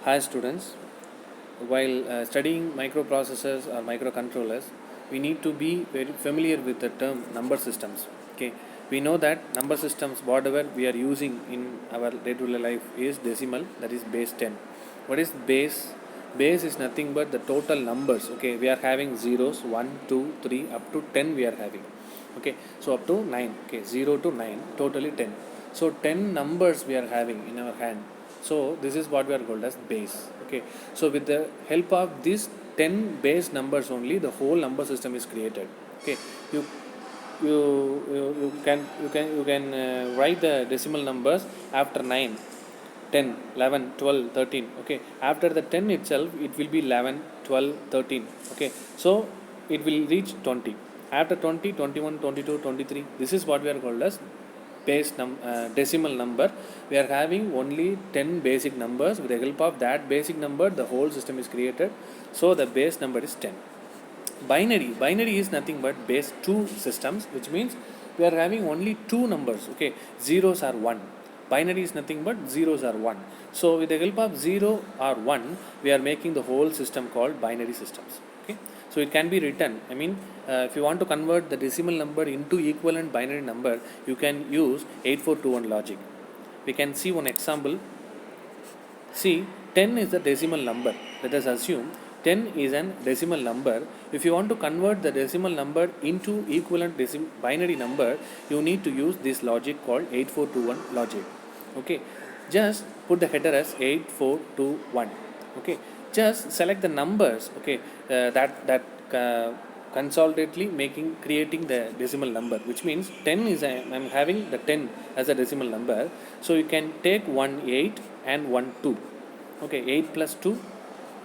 Hi students, while studying microprocessors or microcontrollers, we need to be very familiar with the term number systems. Okay, we know that number systems, whatever we are using in our day-to-day life, is decimal, that is base 10. What is base? Base is nothing but the total numbers. Okay, we are having zeros 1, 2, 3 up to 10 we are having. Okay, so up to 9. Okay, 0 to 9, totally 10. So 10 numbers we are having in our hand. So this is what we are called as base. Okay, so with the help of these 10 base numbers only, the whole number system is created. Okay, you you can write the decimal numbers after 9, 10, 11, 12, 13. Okay, after the 10 itself it will be 11, 12, 13. Okay, so it will reach 20. After 20, 21, 22, 23. This is what we are called as decimal number. We are having only 10 basic numbers. With the help of that basic number, the whole system is created. So the base number is 10. Binary is nothing but base 2 systems, which means we are having only two numbers. Okay, zeros are 1. Binary is nothing but zeros are 1. So with the help of 0 or 1, we are making the whole system called binary systems. Okay, so it can be written, if you want to convert the decimal number into equivalent binary number, you can use 8421 logic. We can see one example. See, 10 is the decimal number. Let us assume 10 is an decimal number. If you want to convert the decimal number into equivalent binary number, you need to use this logic called 8421 logic. Okay, just put the header as 8421. Okay, just select the numbers. Okay, that consolidately creating the decimal number, which means 10 is I'm having the 10 as a decimal number. So you can take 1 8 and 1 2. Okay, 8 plus 2,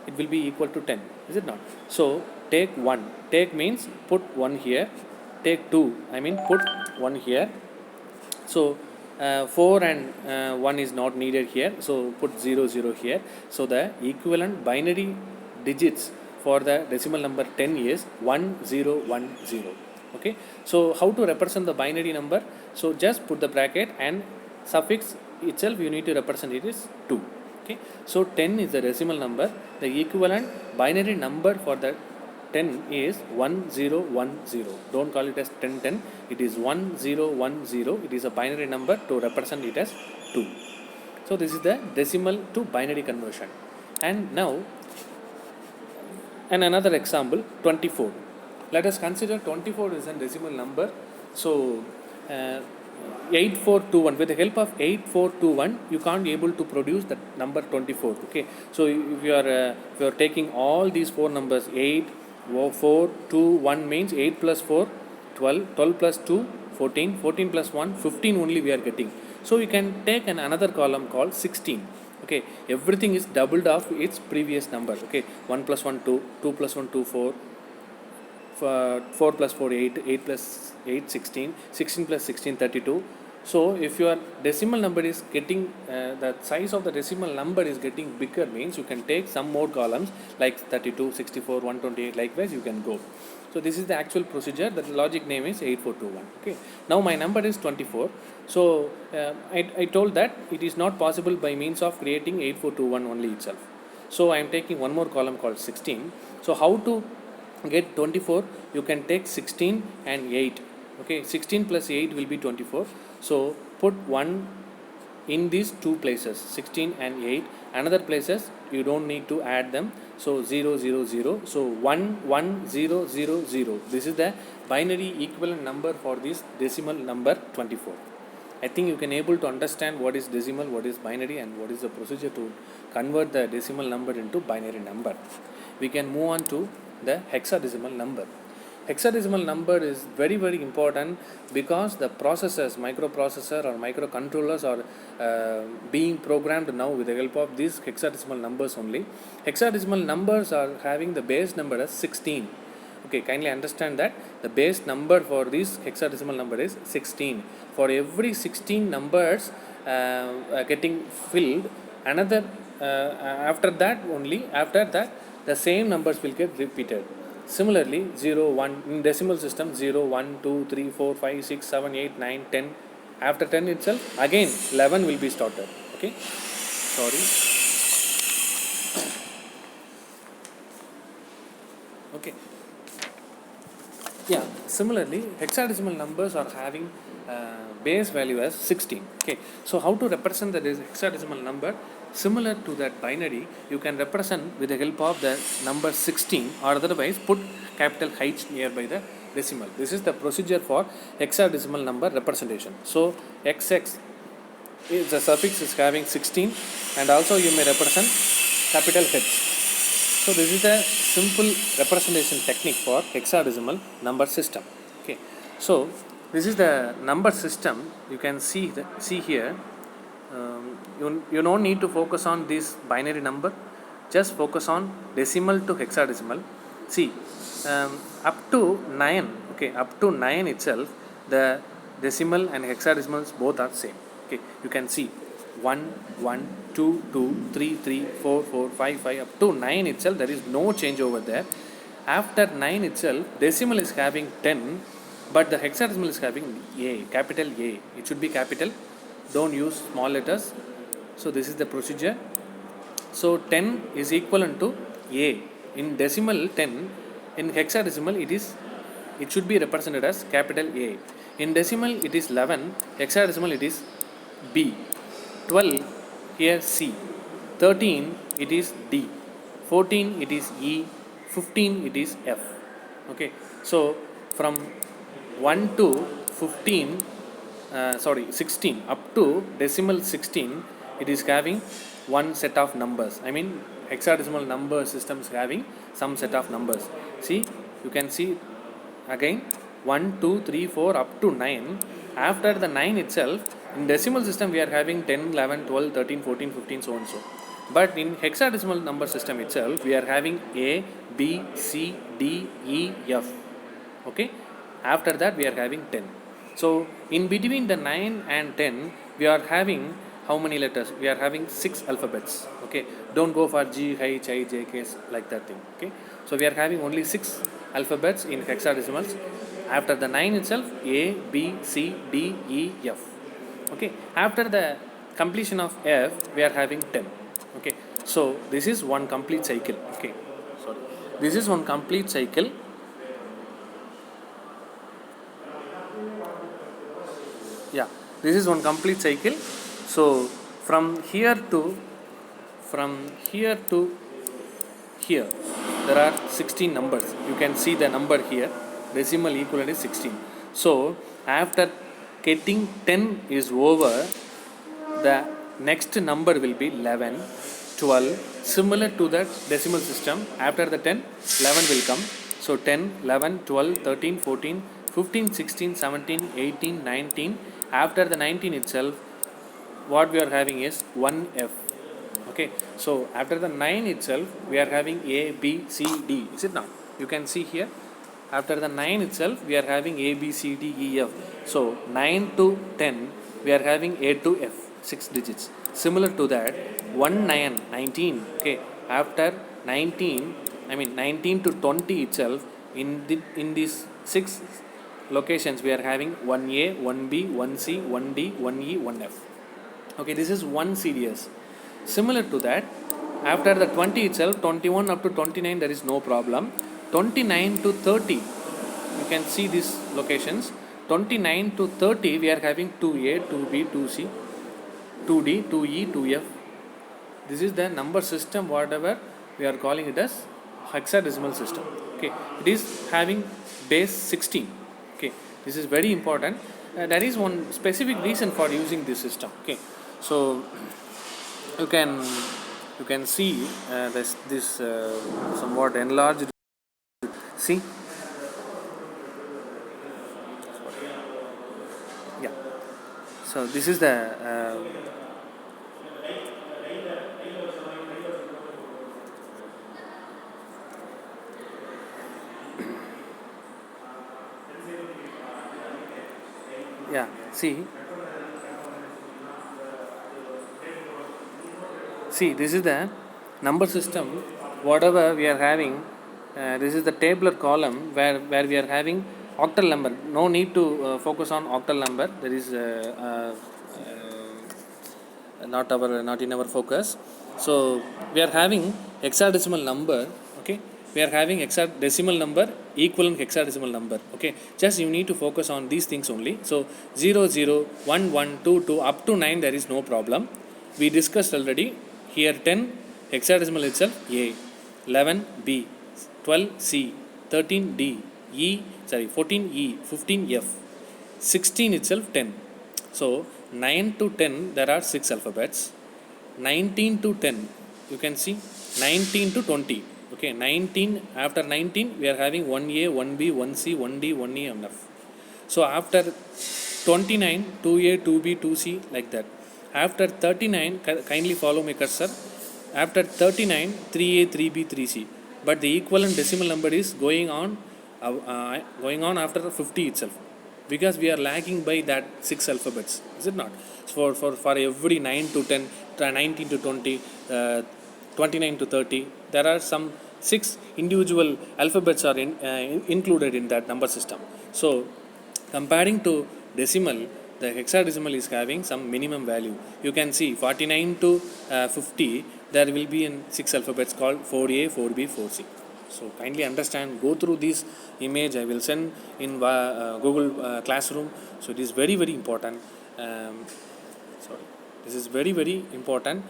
it will be equal to 10, is it not? So take 1, take means put 1 here, take 2, put 1 here. So 4 and 1 is not needed here, so put 0 0 here. So the equivalent binary digits for the decimal number 10 is 1010. Okay, so how to represent the binary number? So just put the bracket and suffix itself you need to represent it is 2. Okay, so 10 is the decimal number. The equivalent binary number for the 10 is 1010. Don't call it as 1010. It is 1010. It is a binary number to represent it as 2. So this is the decimal to binary conversion. And now, and another example, 24. Let us consider 24 is a decimal number. So 8421, with the help of 8421 you can't be able to produce the number 24. Okay, so if you are taking all these four numbers, 8 4 2 1 means 8 plus 4 12, 12 plus 2 14, 14 plus 1 15 only we are getting. So you can take another column called 16. Okay, everything is doubled of its previous number. Okay, 1 plus 1 2, 2 plus 1 2 4, 4 plus 4 8, 8 plus 8 16, 16 plus 16 32. So if your decimal number is getting the size of the decimal number is getting bigger, means you can take some more columns like 32, 64, 128, likewise you can go. So this is the actual procedure. The logic name is 8421. Okay, now my number is 24. So I told that it is not possible by means of creating 8421 only itself. So I am taking one more column called 16. So how to get 24? You can take 16 and 8. Okay, 16 plus 8 will be 24. So put 1 in these two places, 16 and 8. Another places you don't need to add them. So 0 0 0. So 1 1 0 0 0. This is the binary equivalent number for this decimal number 24. I think you can able to understand what is decimal, what is binary, and what is the procedure to convert the decimal number into binary number. We can move on to the hexadecimal number. Hexadecimal number is very very important because the processors, microprocessor or microcontrollers are being programmed now with the help of these hexadecimal numbers only. Hexadecimal numbers are having the base number as 16. Okay, kindly understand that the base number for this hexadecimal number is 16. For every 16 numbers getting filled, another after that the same numbers will get repeated. Similarly, 0 1 in decimal system, 0 1 2 3 4 5 6 7 8 9 10. After 10 itself again 11 will be started. Okay, sorry. similarly, hexadecimal numbers are having base value as 16. Okay, so how to represent the hexadecimal number? Similar to that binary, you can represent with the help of the number 16, or otherwise put capital H nearby the decimal. This is the procedure for hexadecimal number representation. So XX is the suffix is having 16, and also you may represent capital H. So this is a simple representation technique for hexadecimal number system. Okay, so this is the number system. You can see here. You don't need to focus on this binary number. Just focus on decimal to hexadecimal. See, up to 9. Okay, up to 9 itself, the decimal and hexadecimals both are same. Okay, you can see 1, 1, 2, 2, 3, 3, 4, 4, 5, 5, up to 9 itself, there is no change over there. After 9 itself, decimal is having 10, but the hexadecimal is having A, capital A. It should be capital, don't use small letters. So this is the procedure. So 10 is equivalent to A. In decimal 10, in hexadecimal it should be represented as capital A. In decimal it is 11, hexadecimal it is B. 12 here C. 13 it is D. 14 it is E. 15 it is F. Okay, so from 1 to 15 16 up to decimal 16, it is having one set of numbers. I mean, hexadecimal number system is having some set of numbers. See, you can see again 1, 2, 3, 4 up to 9. After the 9 itself, in decimal system we are having 10, 11, 12, 13, 14, 15, so and so. But in hexadecimal number system itself, we are having A, B, C, D, E, F. Okay, after that we are having 10. So in between the 9 and 10, we are having how many letters? We are having 6 alphabets. Okay, don't go for G, H, I, J, K, like that thing. Okay, so we are having only 6 alphabets in hexadecimals. After the 9 itself, A, B, C, D, E, F. Okay, after the completion of F, we are having 10. Okay, so this is one complete cycle. Okay, sorry, this is one complete cycle. Yeah, this is one complete cycle. So from here to here, there are 16 numbers. You can see the number here. Decimal equivalent is 16. So after getting 10 is over, the next number will be 11, 12. Similar to that decimal system, after the 10, 11 will come. So 10, 11, 12, 13, 14, 15, 16, 17, 18, 19. After the 19 itself, what we are having is 1F. Okay, so after the 9 itself, we are having A, B, C, D. Is it not? You can see here. After the 9 itself, we are having A, B, C, D, E, F. So 9 to 10, we are having A to F, 6 digits. Similar to that, 1, 9, 19. Okay, after 19, 19 to 20 itself, in these 6 locations, we are having 1A, 1B, 1C, 1D, 1E, 1F. Okay, this is one series. Similar to that, after the 20 itself, 21 up to 29, there is no problem. 29 to 30, you can see these locations. 29 to 30, we are having 2A, 2B, 2C, 2D, 2E, 2F. This is the number system, whatever we are calling it as hexadecimal system. Okay, it is having base 16. Okay, this is very important. There is one specific reason for using this system. Okay, so you can see this somewhat enlarged. See, yeah. So this is the yeah. See, this is the number system. Whatever we are having, this is the tabular column where we are having octal number. No need to focus on octal number. There is not in our focus. So we are having hexadecimal number. Okay, we are having hexadecimal number, equivalent hexadecimal number. Okay, just you need to focus on these things only. So 0, 0, 1, 1, 2, 2, up to 9 there is no problem. We discussed already. Here 10 hexadecimal itself A, 11 B, 12 C, 13 D, 14 E, 15 F, 16 itself 10. So 9 to 10 there are 6 alphabets. 19 to 10 you can see, 19 to 20. Okay, 19, after 19 we are having 1A, 1B, 1C, 1D, 1E and F. So after 29, 2A, 2B, 2C, like that. After 39, kindly follow my cursor. After 39, 3A, 3B, 3C. But the equivalent decimal number is going on after 50 itself, because we are lagging by that 6 alphabets, is it not? So for every 9 to 10, 19 to 20, 29 to 30, there are some 6 individual alphabets are included in that number system. So comparing to decimal, the hexadecimal is having some minimum value. You can see 49 to 50, there will be in 6 alphabets called 4A, 4B, 4C. So kindly understand, go through this image. I will send in Google Classroom. So it is very important. This is very important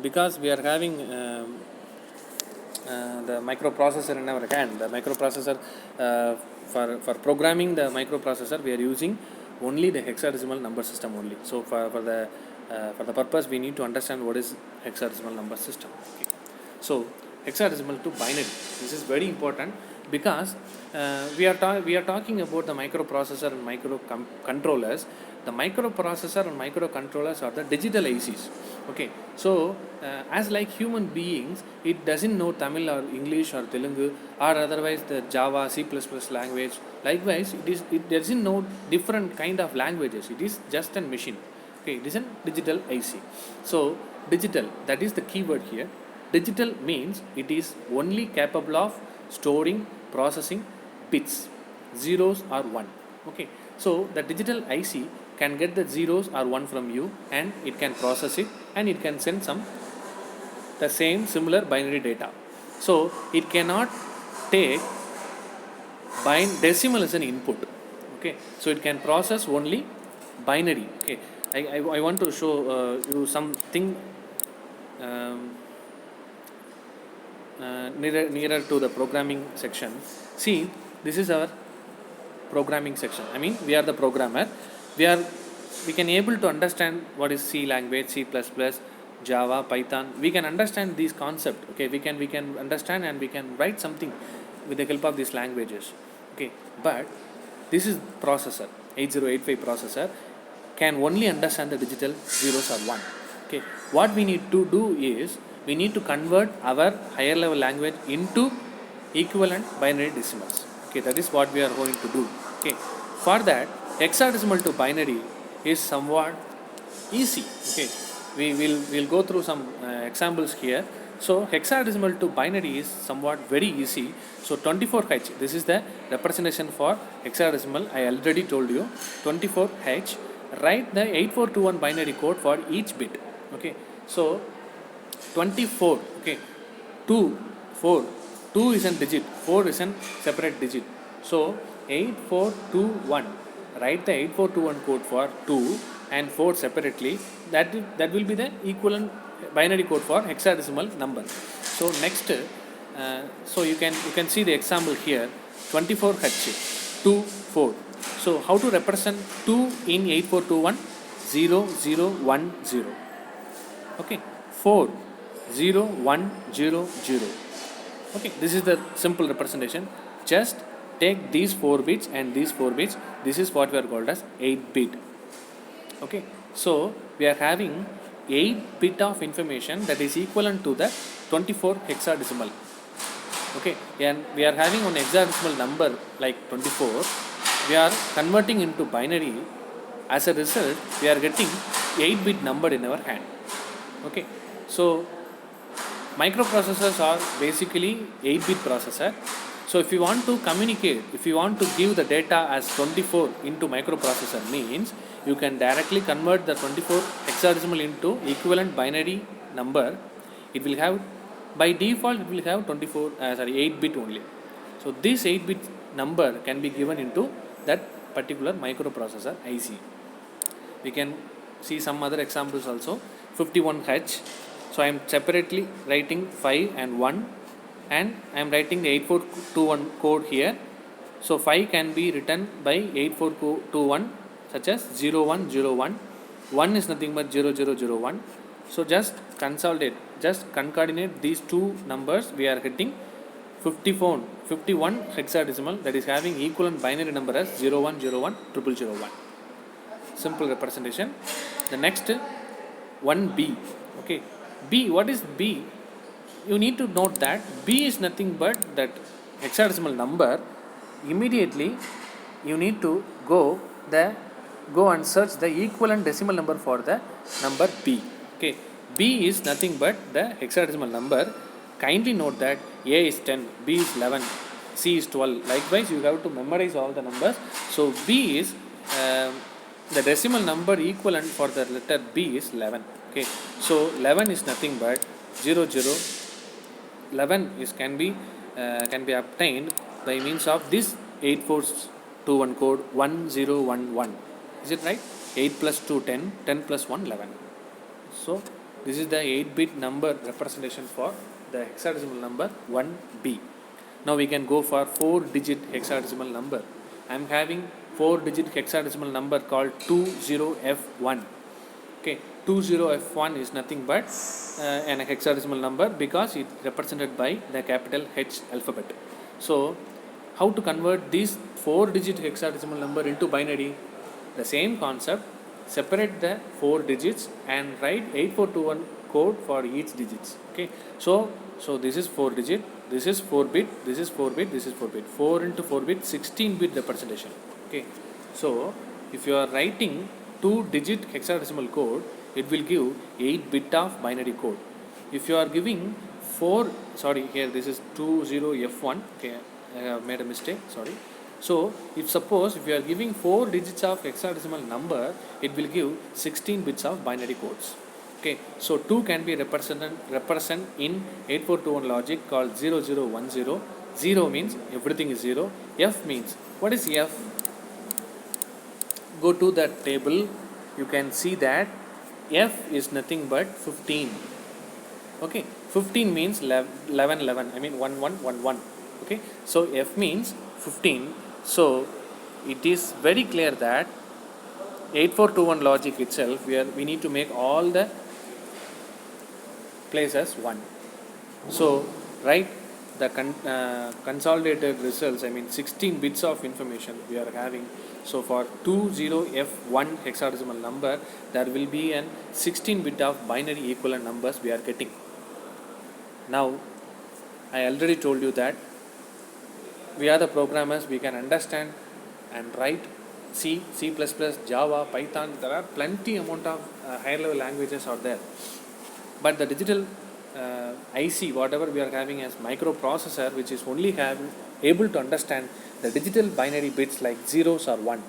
because we are having the microprocessor in our hand. The microprocessor for programming the microprocessor, we are using only the hexadecimal number system only. So for the purpose, we need to understand what is hexadecimal number system. Okay. So hexadecimal to binary, this is very important because we are talking about the microprocessor and microcontrollers. The microprocessor and microcontrollers are the digital ICs. Okay, so as like human beings, it doesn't know Tamil or English or Telugu or otherwise the Java, C++ language. Likewise, it doesn't know different kind of languages. It is just a machine. Okay, it is a digital IC. So digital, that is the keyword here. Digital means it is only capable of storing, processing bits, zeros or 1. Okay, so the digital IC can get the zeros or 1 from you, and it can process it, and it can send the same similar binary data. So it cannot take decimal as an input. Okay, so it can process only binary. Okay, I want to show you something nearer to the programming section. See, this is our programming section. I mean, we are the programmer. We can able to understand what is C language, C++, Java, Python. We can understand these concepts. Okay, we can understand and we can write something with the help of these languages. Okay, but this is processor, 8085 processor can only understand the digital zeros or 1. Okay, what we need to do is we need to convert our higher level language into equivalent binary decimals. Okay, that is what we are going to do. Okay, for that, hexadecimal to binary is somewhat easy. Okay, we'll go through some examples here. So hexadecimal to binary is somewhat very easy. So 24H, this is the representation for hexadecimal. I already told you 24H. Write the 8421 binary code for each bit. Okay, so 24. Okay, 2, 4. 2 is a digit, 4 is a separate digit. So 8421. Write the 8421 code for 2 and 4 separately. That will be the equivalent binary code for hexadecimal number. So next, so you can see the example here. 24H, 2, 4. So how to represent 2 in 8421? 0, 0, 1, 0. Okay, 4, 0, 1, 0, 0. Okay, this is the simple representation. Just take these 4 bits and these 4 bits. This is what we are called as 8-bit. Okay, so we are having 8 bit of information that is equivalent to the 24 hexadecimal. Okay, and we are having one hexadecimal number like 24. We are converting into binary. As a result, we are getting 8-bit number in our hand. Okay, so microprocessors are basically 8-bit processor. So if you want to communicate, if you want to give the data as 24 into microprocessor, means you can directly convert the 24 hexadecimal into equivalent binary number. It will have By default it will have 8 bit only. So this 8 bit number can be given into that particular microprocessor IC. We can see some other examples also. 51H. So I am separately writing 5 and 1, and I am writing the 8421 code here. So 5 can be written by 8421 such as 0101. 1 is nothing but 0001. So just consolidate, just concatenate these two numbers. We are getting 51 hexadecimal, that is having equivalent binary number as 0101 0001. Simple representation. The next 1B. Okay, B. What is B? You need to note that B is nothing but that hexadecimal number. Immediately you need to go and search the equivalent decimal number for the number B. Okay, B is nothing but the hexadecimal number. Kindly note that A is 10, B is 11, C is 12. Likewise, you have to memorize all the numbers. So B is the decimal number equivalent for the letter B is 11. Okay, so 11 is nothing but 00. 11 is can be obtained by means of this 8421 code 1011. Is it right? 8 plus 2 10, 10 plus 1 11. So this is the 8-bit number representation for the hexadecimal number 1B. Now we can go for 4-digit hexadecimal number. I am having 4-digit hexadecimal number called 20F1. Okay, 20F1 is nothing but an hexadecimal number because it represented by the capital H alphabet. So how to convert this 4-digit hexadecimal number into binary? The same concept. Separate the 4 digits and write 8421 code for each digits. Okay, so this is 4 digit, this is 4 bit, this is 4 bit, this is 4 bit. 4 into 4 bit, 16 bit representation. Okay, so if you are writing 2-digit hexadecimal code, it will give 8 bit of binary code. If you are giving here this is 20F1. Okay, I have made a mistake, sorry. So if you are giving 4 digits of hexadecimal number, it will give 16 bits of binary codes. Okay, so 2 can be represent in 8421 logic called 0010. 0 means everything is 0. F means, what is F? Go to that table, you can see that F is nothing but 15. Okay, 15 means 11. I mean 1111. Okay, so F means 15. So it is very clear that 8421 logic itself, we need to make all the places 1. So write the consolidated results, I mean 16 bits of information we are having. So for 20F1 hexadecimal number, there will be an 16 bit of binary equivalent numbers we are getting. Now I already told you that we are the programmers, we can understand and write C, C++, Java, Python. There are plenty amount of higher level languages out there. But the digital IC, whatever we are having as microprocessor, which is only able to understand the digital binary bits like zeros or 1.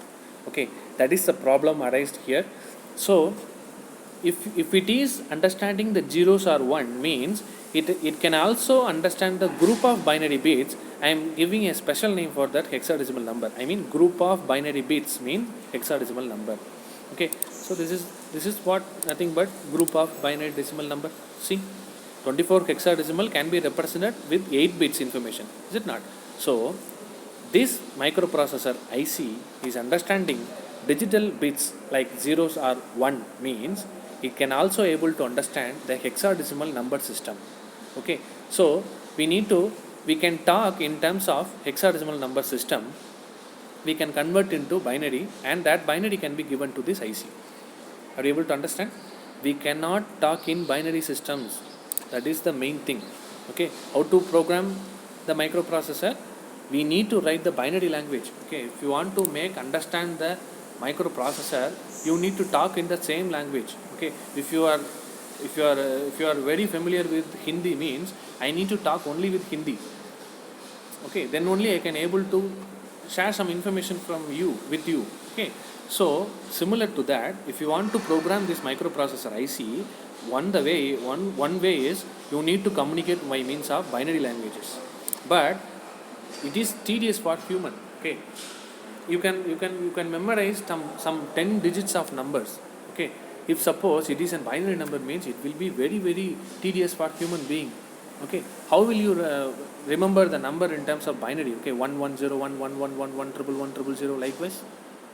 Okay, that is the problem arised here. So if it is understanding the zeros or 1 means it can also understand the group of binary bits. I am giving a special name for that hexadecimal number. I mean group of binary bits mean hexadecimal number. Okay, so this is what nothing but group of binary decimal number. See, 24 hexadecimal can be represented with 8 bits information, is it not? So this microprocessor IC is understanding digital bits like zeros or 1 means it can also able to understand the hexadecimal number system. Okay, so we can talk in terms of hexadecimal number system. We can convert into binary, and that binary can be given to this IC. Are you able to understand? We cannot talk in binary systems. That is the main thing. Okay, how to program the microprocessor? We need to write the binary language. Okay, if you want to understand the microprocessor, you need to talk in the same language. Okay, if you are very familiar with Hindi means I need to talk only with Hindi. Okay, then only I can able to share some information with you. Okay, so similar to that, if you want to program this microprocessor IC, one way is you need to communicate by means of binary languages, but it is tedious for human. Okay, you can memorize some 10 digits of numbers. Okay, if suppose it is a binary number means it will be very very tedious for human being. Okay, how will you remember the number in terms of binary? Okay, 1101111110000. Likewise,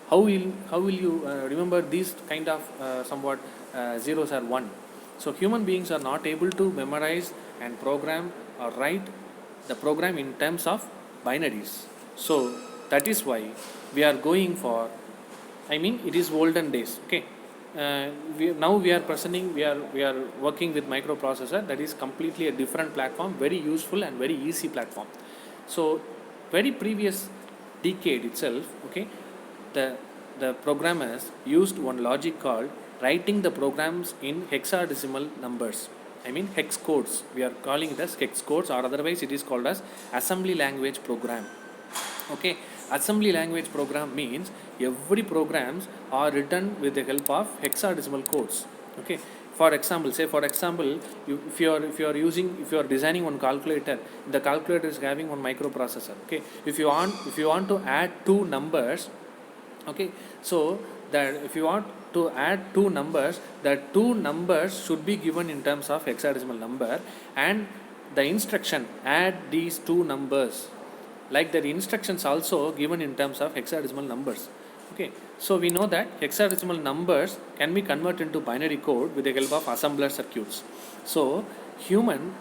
how will you remember these kind of somewhat zeros are one. So human beings are not able to memorize and program or write the program in terms of binaries. So that is why we are going for, I mean, it is olden days. Okay, now we are presenting, we are working with microprocessor, that is completely a different platform, very useful and very easy platform. So very previous decade itself, okay, the programmers used one logic called writing the programs in hexadecimal numbers. I mean hex codes. We are calling it as hex codes, or otherwise it is called as assembly language program. Okay, assembly language program means every programs are written with the help of hexadecimal codes. Okay, for example, if you are designing one calculator, the calculator is having one microprocessor. Okay, if you want to add two numbers, okay, so that if you want to add two numbers, that two numbers should be given in terms of hexadecimal number, and the instruction add these two numbers, like the instructions also given in terms of hexadecimal numbers. Okay, so we know that hexadecimal numbers can be converted into binary code with the help of assembler circuits. So human,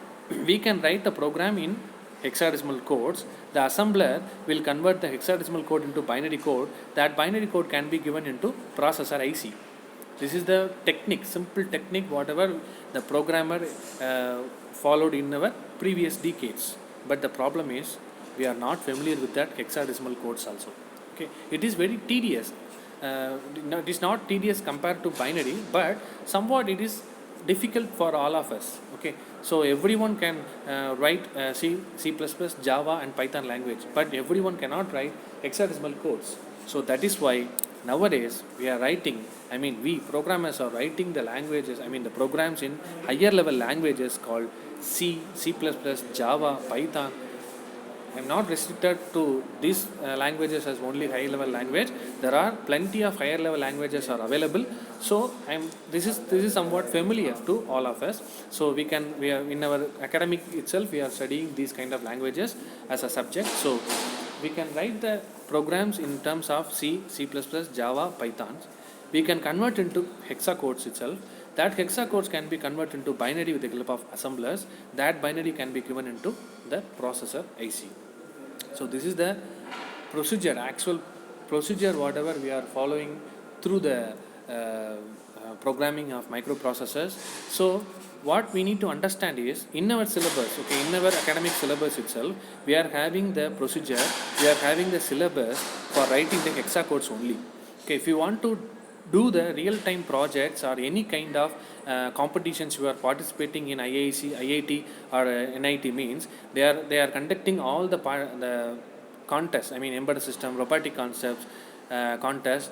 we can write the program in hexadecimal codes. The assembler will convert the hexadecimal code into binary code. That binary code can be given into processor IC. This is the technique, simple technique, whatever the programmer followed in our previous decades. But the problem is we are not familiar with that hexadecimal codes also. Okay, it is very tedious. It is not tedious compared to binary, but somewhat it is difficult for all of us. Okay, so everyone can write C, C++, Java and Python language, but everyone cannot write hexadecimal codes. So that is why nowadays we are writing, I mean we programmers are writing the languages, I mean the programs in higher level languages called C, C++, Java, Python. I am not restricted to these languages as only high level language. There are plenty of higher level languages are available. So this is somewhat familiar to all of us. So we are in our academic itself, we are studying these kind of languages as a subject. So we can write the programs in terms of C, C++, Java, Python. We can convert into hexacodes itself. That hexacodes can be converted into binary with the help of assemblers. That binary can be given into the processor IC. So this is the procedure, actual procedure, whatever we are following through the programming of microprocessors. So what we need to understand is in our syllabus, okay, in our academic syllabus itself, we are having the procedure, we are having the syllabus for writing the hexacodes only. Okay, if you want to do the real-time projects or any kind of competitions you are participating in IIT or NIT means they are conducting all the contests, I mean embedded system, robotic concepts, contests,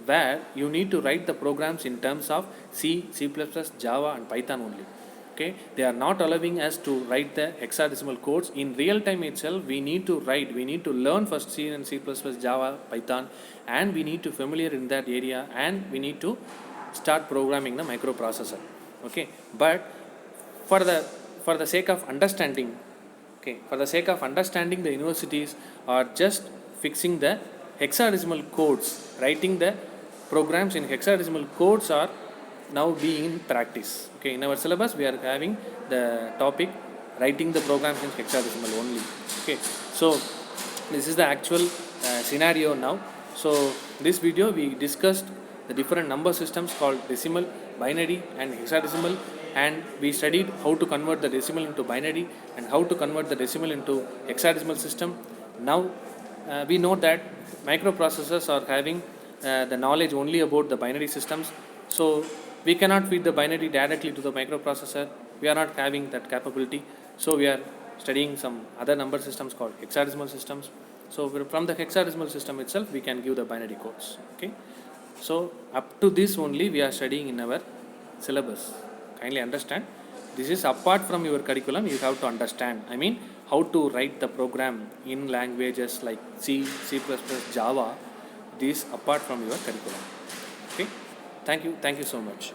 where you need to write the programs in terms of C, C++, Java and Python only. Okay, they are not allowing us to write the hexadecimal codes in real time itself. We need to learn first C and C++, Java, Python, and we need to familiar in that area, and we need to start programming the microprocessor. Okay, but for the sake of understanding, okay, for the sake of understanding, the universities are just fixing the hexadecimal codes, writing the programs in hexadecimal codes are now being in practice. Okay, in our syllabus we are having the topic writing the programs in hexadecimal only. Okay, so this is the actual scenario now. So this video we discussed the different number systems called decimal, binary and hexadecimal, and we studied how to convert the decimal into binary and how to convert the decimal into hexadecimal system. Now we know that microprocessors are having the knowledge only about the binary systems. So we cannot feed the binary directly to the microprocessor. We are not having that capability. So we are studying some other number systems called hexadecimal systems. So from the hexadecimal system itself, we can give the binary codes. Okay. So up to this only we are studying in our syllabus. kindly understand. This is apart from your curriculum. You have to understand. I mean, how to write the program in languages like C, C++, Java. This apart from your curriculum. Okay. Thank you. Thank you so much.